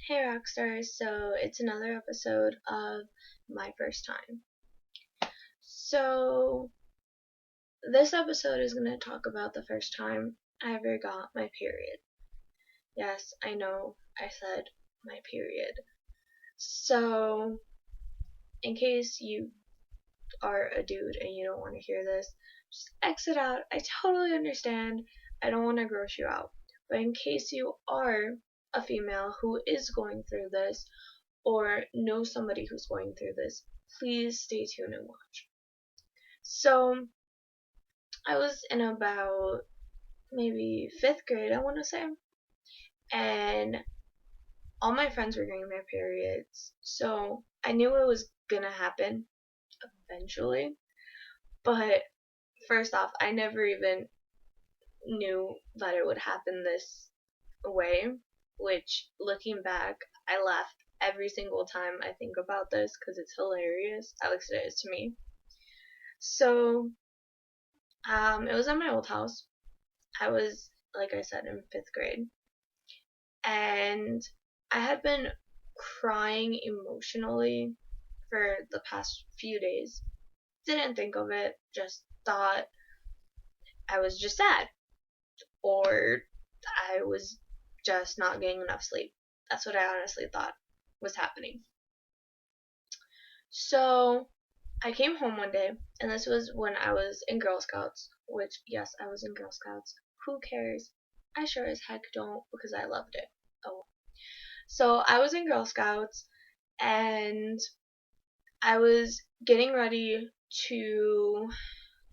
Hey Rockstars, so it's another episode of My First Time. So, this episode is going to talk about the first time I ever got my period. Yes, I know, I said my period. So, in case you are a dude and you don't want to hear this, just exit out. I totally understand. I don't want to gross you out. But in case you are a female who is going through this, or know somebody who's going through this, please stay tuned and watch. So, I was in about maybe 5th grade, I want to say, and all my friends were getting their periods, so I knew it was gonna happen eventually. But first off, I never even knew that it would happen this way, which looking back, I laugh every single time I think about this because it's hilarious. At least it is to me. So, it was at my old house. I was, like I said, in 5th grade. And I had been crying emotionally for the past few days. Didn't think of it, just thought I was just sad. Or I was just not getting enough sleep. That's what I honestly thought was happening. So I came home one day, and this was when I was in Girl Scouts, which, yes, I was in Girl Scouts. Who cares? I sure as heck don't, because I loved it. Oh. So I was in Girl Scouts, and I was getting ready to,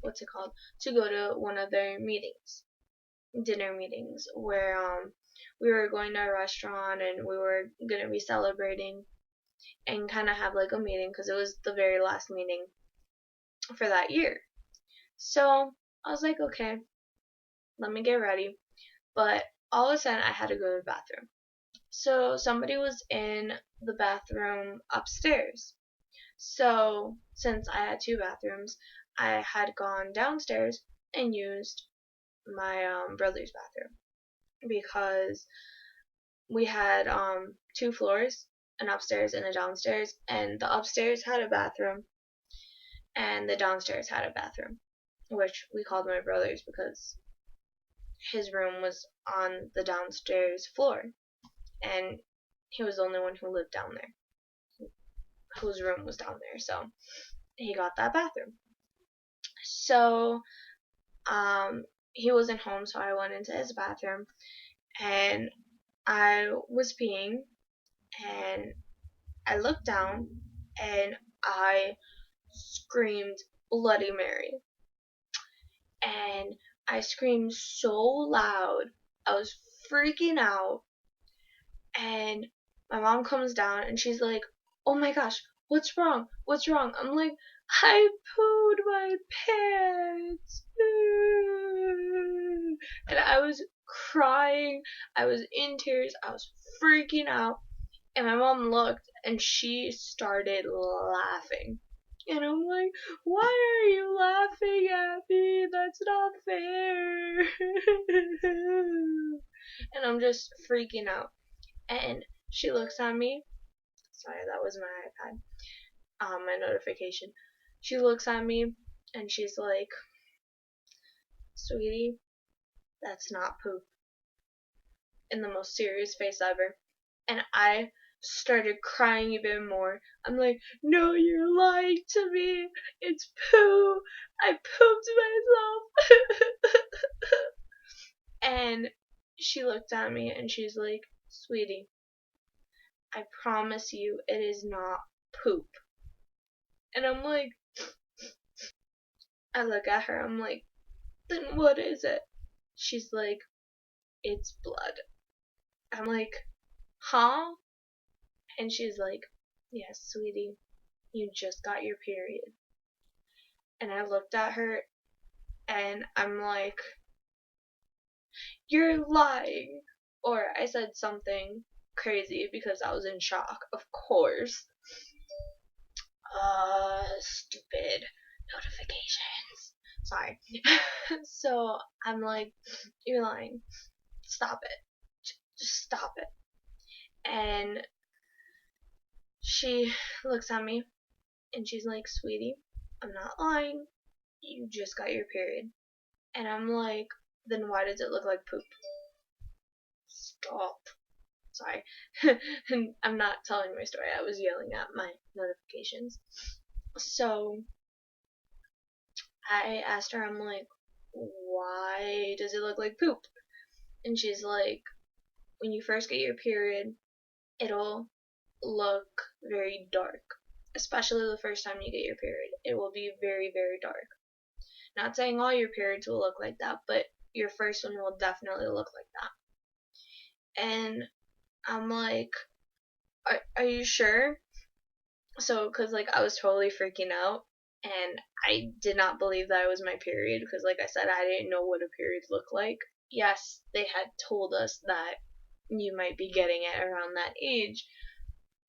what's it called? To go to one of their meetings, dinner meetings, where we were going to a restaurant and we were going to be celebrating and kind of have like a meeting because it was the very last meeting for that year. So I was like, okay, let me get ready. But all of a sudden, I had to go to the bathroom. So somebody was in the bathroom upstairs. So since I had two bathrooms, I had gone downstairs and used my brother's bathroom because we had two floors, an upstairs and a downstairs, and the upstairs had a bathroom and the downstairs had a bathroom, which we called my brother's because his room was on the downstairs floor, and he was the only one who lived down there, whose room was down there, so he got that bathroom. So, he wasn't home, so I went into his bathroom, and I was peeing, and I looked down, and I screamed Bloody Mary. And I screamed so loud, I was freaking out, and my mom comes down and she's like, "Oh my gosh, what's wrong? What's wrong?" I'm like, "I pooed my pants." And I was crying, I was in tears, I was freaking out. And my mom looked and she started laughing. And I'm like, "Why are you laughing at me? That's not fair." And I'm just freaking out. And she looks at me. Sorry, that was my iPad. My notification. She looks at me and she's like, "Sweetie, that's not poop." In the most serious face ever. And I started crying even more. I'm like, "No, you're lying to me. It's poo. I pooped myself." And she looked at me and she's like, "Sweetie, I promise you it is not poop." And I'm like, I look at her, I'm like, "Then what is it?" She's like, "It's blood." I'm like, "Huh?" And she's like, "Yes, sweetie, you just got your period." And I looked at her and I'm like, "You're lying." Or I said something crazy because I was in shock, of course. Stupid notifications. Sorry. So I'm like, "You're lying. Stop it. Just stop it." And she looks at me and she's like, "Sweetie, I'm not lying. You just got your period." And I'm like, "Then why does it look like poop?" Stop. Sorry. I'm not telling my story. I was yelling at my notifications. So I asked her, I'm like, "Why does it look like poop?" And she's like, "When you first get your period, it'll look very dark. Especially the first time you get your period. It will be very, very dark. Not saying all your periods will look like that, but your first one will definitely look like that." And I'm like, are you sure? So, because, like, I was totally freaking out. And I did not believe that it was my period. Because, like I said, I didn't know what a period looked like. Yes, they had told us that you might be getting it around that age.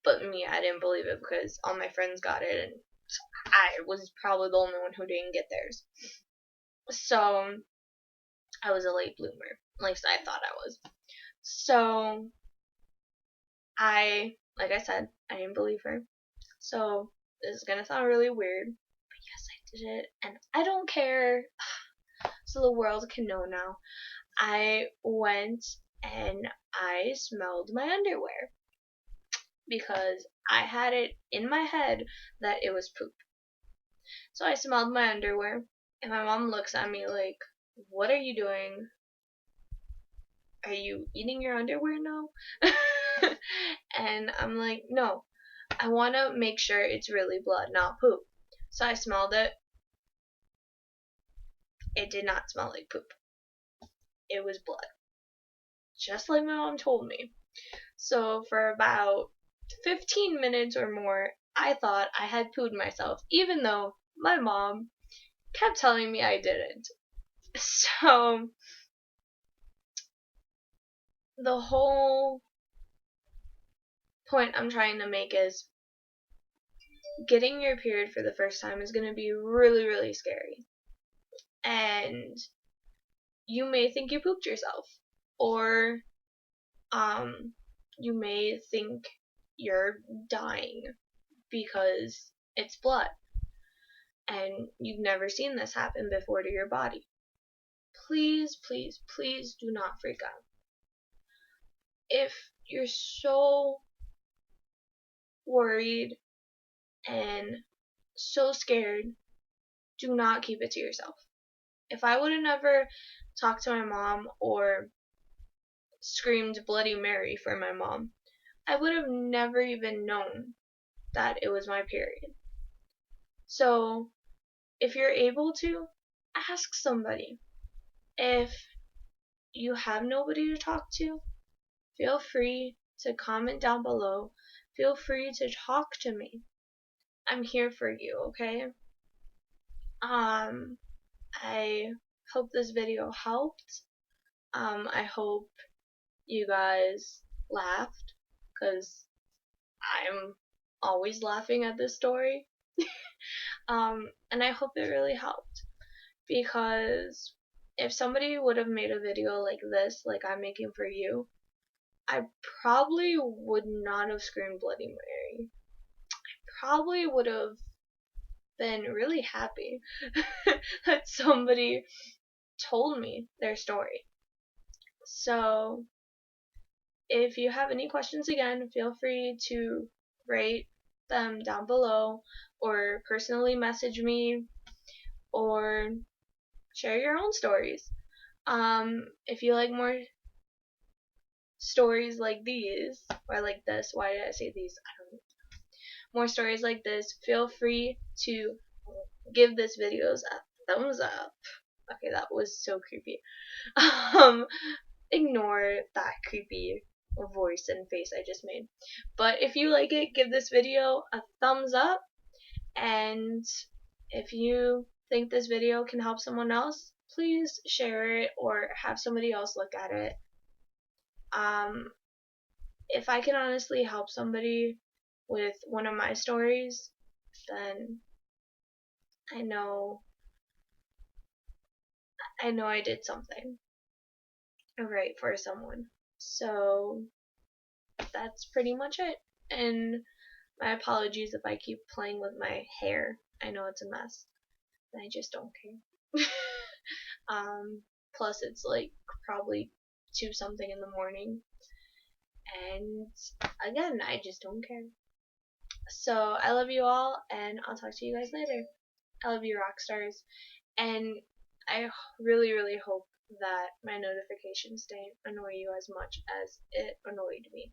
But me, I didn't believe it because all my friends got it. And I was probably the only one who didn't get theirs. So, I was a late bloomer. At least I thought I was. So, like I said, I didn't believe her. So, this is gonna sound really weird, but yes, I did it, and I don't care. So the world can know now. I went and I smelled my underwear because I had it in my head that it was poop. So I smelled my underwear, and my mom looks at me like, "What are you doing? Are you eating your underwear now?" And I'm like, "No, I want to make sure it's really blood, not poop." So I smelled it. It did not smell like poop. It was blood. Just like my mom told me. So for about 15 minutes or more, I thought I had pooed myself, even though my mom kept telling me I didn't. So the whole point I'm trying to make is getting your period for the first time is going to be really, really scary. And you may think you pooped yourself. Or you may think you're dying because it's blood and you've never seen this happen before to your body. Please, please, please do not freak out. If you're so worried and so scared, do not keep it to yourself. If I would have never talked to my mom or screamed Bloody Mary for my mom, I would have never even known that it was my period. So, if you're able to, ask somebody. If you have nobody to talk to, feel free to comment down below. Feel free to talk to me. I'm here for you, okay? I hope this video helped. I hope you guys laughed, because I'm always laughing at this story. And I hope it really helped, because if somebody would have made a video like this, like I'm making for you, I probably would not have screamed Bloody Mary. Probably would have been really happy that somebody told me their story. So, if you have any questions again, feel free to write them down below or personally message me or share your own stories. If you like more stories like these, or like this, why did I say these? I don't know. More stories like this, feel free to give this video a thumbs up. Okay, that was so creepy. Ignore that creepy voice and face I just made. But if you like it, give this video a thumbs up. And if you think this video can help someone else, please share it or have somebody else look at it. If I can honestly help somebody with one of my stories, then I know I did something right for someone. So that's pretty much it. And my apologies if I keep playing with my hair. I know it's a mess. I just don't care. Plus it's like probably 2 something in the morning. And again, I just don't care. So I love you all, and I'll talk to you guys later. I love you, rock stars. And I really, really hope that my notifications don't annoy you as much as it annoyed me.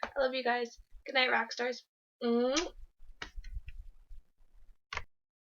I love you guys. Good night, rock stars.